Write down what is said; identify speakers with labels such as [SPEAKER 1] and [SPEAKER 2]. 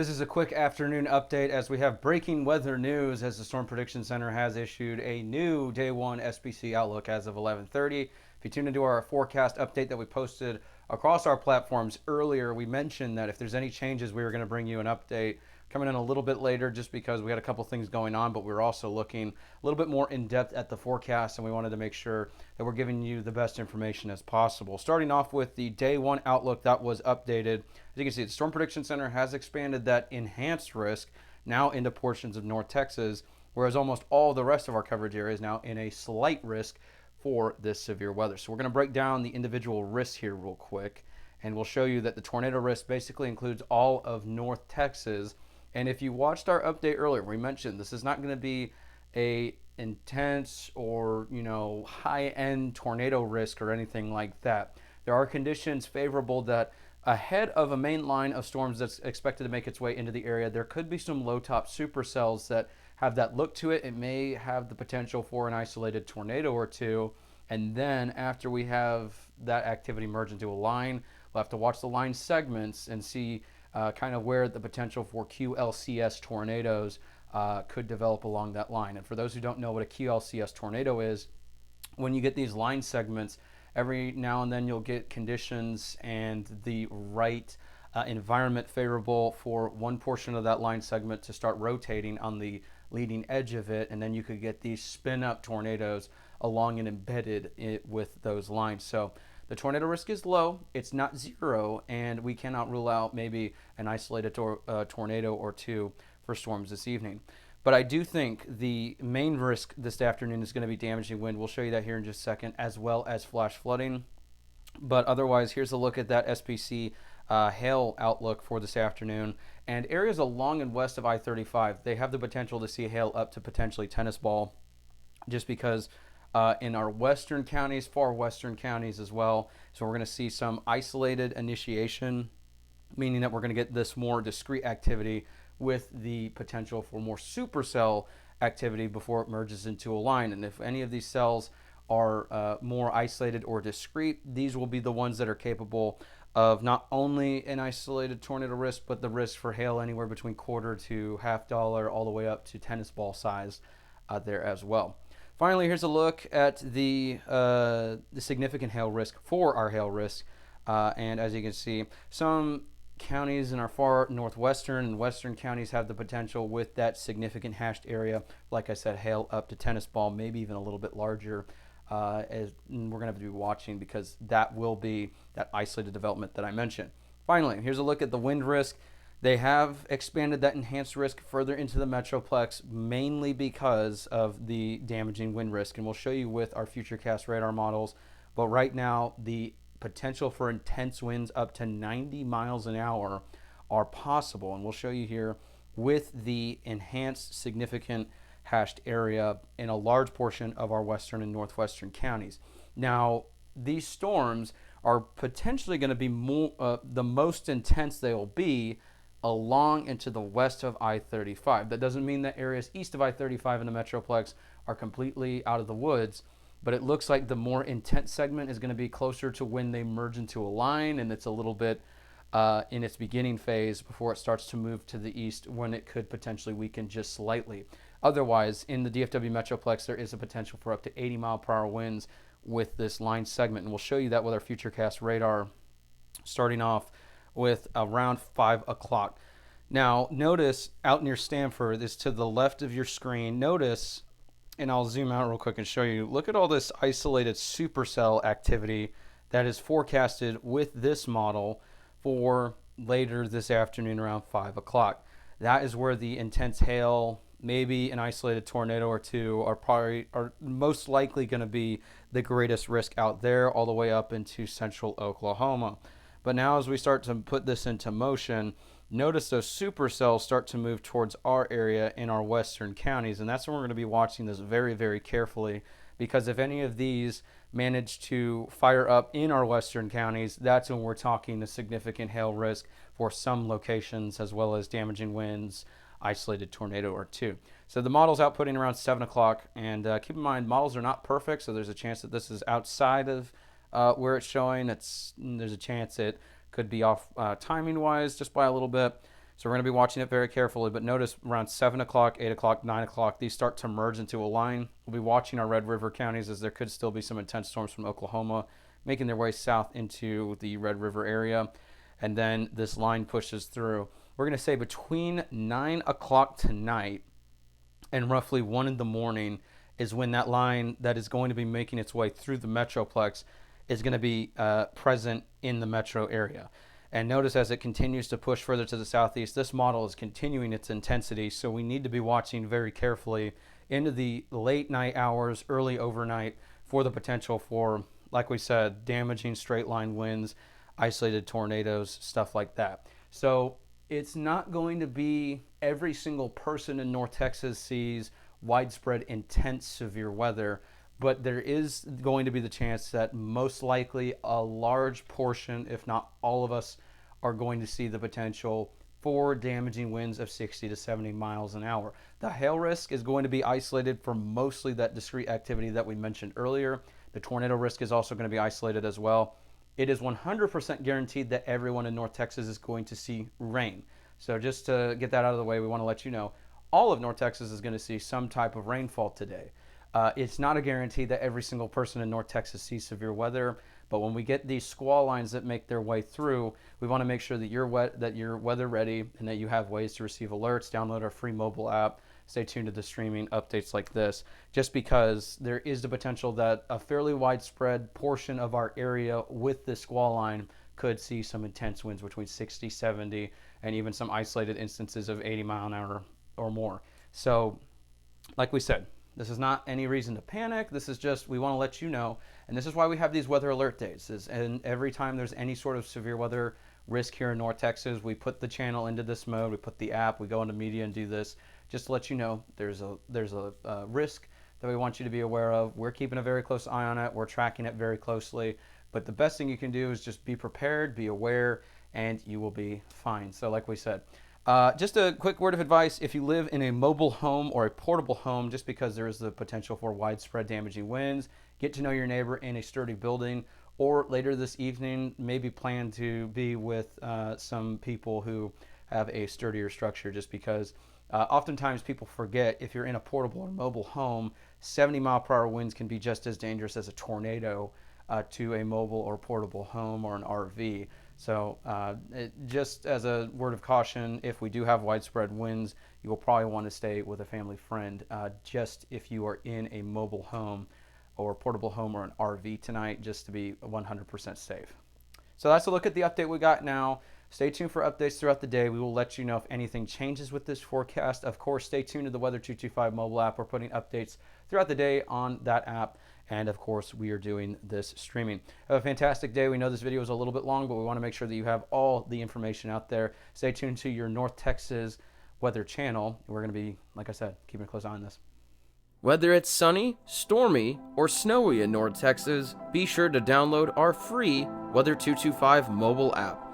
[SPEAKER 1] This is a quick afternoon update as we have breaking weather news as the Storm Prediction Center has issued a new day one SPC outlook as of 11:30. If you tune into our forecast update that we posted across our platforms earlier, we mentioned that if there's any changes, we were going to bring you an update coming in a little bit later just because we had a couple things going on, but we were also looking a little bit more in depth at the forecast, and we wanted to make sure that we're giving you the best information as possible. Starting off with the day one outlook that was updated. As you can see, the Storm Prediction Center has expanded that enhanced risk now into portions of North Texas, whereas almost all the rest of our coverage area is now in a slight risk for this severe weather. So we're going to break down the individual risks here real quick, and we'll show you that the tornado risk basically includes all of North Texas. And if you watched our update earlier, we mentioned this is not going to be a intense or high-end tornado risk or anything like that. There are conditions favorable that ahead of a main line of storms that's expected to make its way into the area, there could be some low-top supercells that have that look to it. It may have the potential for an isolated tornado or two. And then after we have that activity merge into a line, we'll have to watch the line segments and see kind of where the potential for QLCS tornadoes could develop along that line. And for those who don't know what a QLCS tornado is, when you get these line segments, every now and then you'll get conditions and the right environment favorable for one portion of that line segment to start rotating on the leading edge of it, and then you could get these spin up tornadoes along and embedded with those lines. So the tornado risk is low, it's not zero, and we cannot rule out maybe an isolated tornado or two for storms this evening. But I do think the main risk this afternoon is going to be damaging wind. We'll show you that here in just a second, as well as flash flooding. But otherwise, here's a look at that SPC hail outlook for this afternoon. And areas along and west of I-35, they have the potential to see hail up to potentially tennis ball, just because in our western counties, far western counties as well. So we're going to see some isolated initiation, meaning that we're going to get this more discrete activity with the potential for more supercell activity before it merges into a line. And if any of these cells are more isolated or discrete, these will be the ones that are capable of not only an isolated tornado risk, but the risk for hail anywhere between quarter to $half all the way up to tennis ball size there as well. Finally, here's a look at the significant hail risk for our hail risk. And as you can see, some counties in our far northwestern and western counties have the potential with that significant hashed area. Like I said, hail up to tennis ball, maybe even a little bit larger. As we're going to have to be watching because that will be that isolated development that I mentioned. Finally, here's a look at the wind risk. They have expanded that enhanced risk further into the Metroplex, mainly because of the damaging wind risk. And we'll show you with our Futurecast radar models. But right now, the potential for intense winds up to 90 miles an hour are possible. And we'll show you here with the enhanced significant hashed area in a large portion of our western and northwestern counties. Now, these storms are potentially going to be the most intense they will be along into the west of I-35. That doesn't mean that areas east of I-35 in the Metroplex are completely out of the woods, but it looks like the more intense segment is going to be closer to when they merge into a line, and it's a little bit in its beginning phase before it starts to move to the east, when it could potentially weaken just slightly. Otherwise, in the DFW Metroplex, there is a potential for up to 80 mile per hour winds with this line segment, and we'll show you that with our Futurecast radar starting off with around 5 o'clock. Now, notice out near Stanford, is to the left of your screen. Notice, and I'll zoom out real quick and show you, look at all this isolated supercell activity that is forecasted with this model for later this afternoon around 5 o'clock. That is where the intense hail, maybe an isolated tornado or two, are most likely going to be the greatest risk out there, all the way up into central Oklahoma. But now as we start to put this into motion, notice those supercells start to move towards our area in our western counties. And that's when we're going to be watching this very, very carefully, because if any of these manage to fire up in our western counties, that's when we're talking a significant hail risk for some locations, as well as damaging winds, isolated tornado or two. So the model's outputting around 7 o'clock, and keep in mind, models are not perfect, so there's a chance that this is outside of where it's showing. There's a chance it could be off timing wise just by a little bit. So we're going to be watching it very carefully. But notice around 7 o'clock, 8 o'clock, 9 o'clock, these start to merge into a line. We'll be watching our Red River counties as there could still be some intense storms from Oklahoma making their way south into the Red River area. And then this line pushes through. We're going to say between 9 o'clock tonight and roughly 1 in the morning is when that line that is going to be making its way through the Metroplex is going to be present in the metro area. And notice as it continues to push further to the southeast, this model is continuing its intensity. So we need to be watching very carefully into the late night hours, early overnight, for the potential for, like we said, damaging straight line winds, isolated tornadoes, stuff like that. So it's not going to be every single person in North Texas sees widespread intense severe weather, but there is going to be the chance that most likely a large portion, if not all of us, are going to see the potential for damaging winds of 60 to 70 miles an hour. The hail risk is going to be isolated from mostly that discrete activity that we mentioned earlier. The tornado risk is also going to be isolated as well. It is 100% guaranteed that everyone in North Texas is going to see rain. So just to get that out of the way, we want to let you know all of North Texas is going to see some type of rainfall today. It's not a guarantee that every single person in North Texas sees severe weather, but when we get these squall lines that make their way through, we want to make sure that you're weather ready and that you have ways to receive alerts. Download our free mobile app. Stay tuned to the streaming updates like this, just because there is the potential that a fairly widespread portion of our area with this squall line could see some intense winds between 60, 70, and even some isolated instances of 80 mile an hour or more. So, like we said, this is not any reason to panic. This is just, we want to let you know. And this is why we have these weather alert days. And every time there's any sort of severe weather risk here in North Texas, we put the channel into this mode. We put the app, we go into media and do this just to let you know there's a risk that we want you to be aware of. We're keeping a very close eye on it. We're tracking it very closely. But the best thing you can do is just be prepared, be aware, and you will be fine. So like we said, just a quick word of advice. If you live in a mobile home or a portable home, just because there is the potential for widespread damaging winds, get to know your neighbor in a sturdy building, or later this evening, maybe plan to be with some people who have a sturdier structure, just because oftentimes people forget if you're in a portable or mobile home, 70 mile per hour winds can be just as dangerous as a tornado to a mobile or portable home or an RV. So just as a word of caution, if we do have widespread winds, you will probably want to stay with a family friend, just if you are in a mobile home or portable home or an RV tonight, just to be 100% safe. So that's a look at the update we got now. Stay tuned for updates throughout the day. We will let you know if anything changes with this forecast. Of course, stay tuned to the Weather 225 mobile app. We're putting updates throughout the day on that app. And of course, we are doing this streaming. Have a fantastic day. We know this video is a little bit long, but we want to make sure that you have all the information out there. Stay tuned to your North Texas weather channel. We're going to be, like I said, keeping a close eye on this.
[SPEAKER 2] Whether it's sunny, stormy, or snowy in North Texas, be sure to download our free Weather 225 mobile app.